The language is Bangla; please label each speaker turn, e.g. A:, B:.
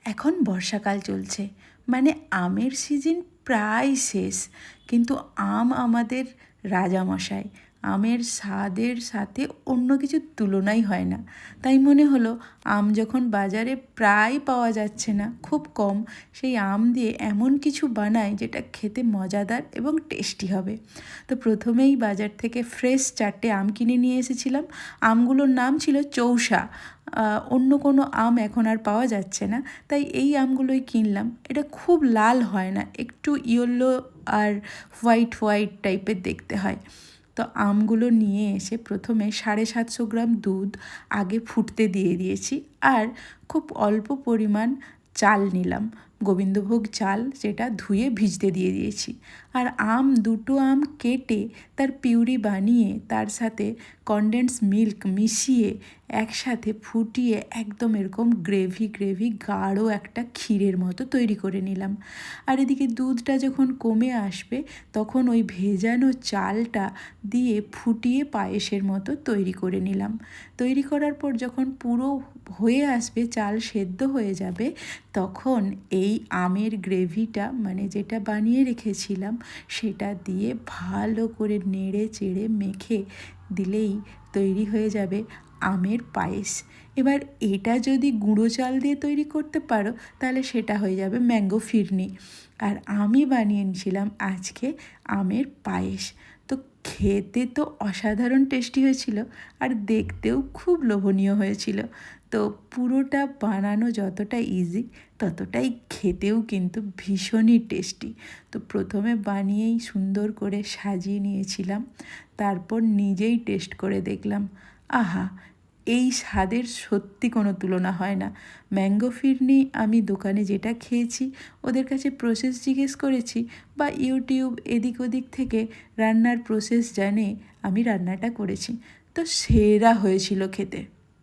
A: এখন বর্ষাকাল চলছে, মানে আমের সিজন প্রায় শেষ, কিন্তু আম আমাদের রাজামশাই। আমের স্বাদের সাথে অন্য কিছুর তুলনাই হয় না। তাই মনে হলো আম যখন বাজারে প্রায় পাওয়া যাচ্ছে না, খুব কম, সেই আম দিয়ে এমন কিছু বানাই যেটা খেতে মজাদার এবং টেস্টি হবে। তো প্রথমেই বাজার থেকে ফ্রেশ 4টে আম কিনে নিয়ে এসেছিলাম। আমগুলোর নাম ছিল চৌসা। অন্য কোনো আম এখন আর পাওয়া যাচ্ছে না, তাই এই আমগুলোই কিনলাম। এটা খুব লাল হয় না, একটু ইয়েলো আর হোয়াইট হোয়াইট টাইপের দেখতে হয়। তো আমগুলো নিয়ে এসে প্রথমে 750 গ্রাম দুধ আগে ফুটতে দিয়ে দিয়েছি, আর খুব অল্প পরিমাণ চাল নিলাম, গোবিন্দভোগ চাল, যেটা ধুয়ে ভিজতে দিয়ে দিয়েছি। আর দুটো আম কেটে তার পিউরি বানিয়ে তার সাথে কনডেন্স মিল্ক মিশিয়ে একসাথে ফুটিয়ে একদম এরকম গ্রেভি গ্রেভি গাঢ় একটা ক্ষীরের মতো তৈরি করে নিলাম। আর এদিকে দুধটা যখন কমে আসবে তখন ওই ভেজানো চালটা দিয়ে ফুটিয়ে পায়েসের মতো তৈরি করে নিলাম। তৈরি করার পর যখন পুরো হয়ে আসবে, চাল সেদ্ধ হয়ে যাবে, তখন এই আমের গ্রেভিটা, মানে যেটা বানিয়ে রেখেছিলাম, সেটা দিয়ে ভালো করে নেড়ে চেড়ে মেখে দিলেই তৈরি হয়ে যাবে আমের পায়েস। এবার এটা যদি গুঁড়ো চাল দিয়ে তৈরি করতে পারো তাহলে সেটা হয়ে যাবে ম্যাঙ্গো ফিরনি। আর আমি বানিয়েছিলাম আজকে আমের পায়েস। তো খেতে তো অসাধারণ টেস্টি হয়েছিল, আর দেখতেও খুব লোভনীয় হয়েছিল। তো পুরোটা বানানো যতটা ইজি, ততটাই খেতেও কিন্তু ভীষণই টেস্টি। তো প্রথমে বানিয়েই সুন্দর করে সাজিয়ে নিয়েছিলাম, তারপর নিজেই টেস্ট করে দেখলাম, আহা, এই স্বাদের সত্যি কোনো তুলনা হয় না। ম্যাঙ্গো ফিরনি আমি দোকানে যেটা খেয়েছি, ওদের কাছে প্রসেস জিজ্ঞেস করেছি, বা ইউটিউব এদিক ওদিক থেকে রান্নার প্রসেস জানে আমি রান্নাটা করেছি, তো সেরা হয়েছিল খেতে।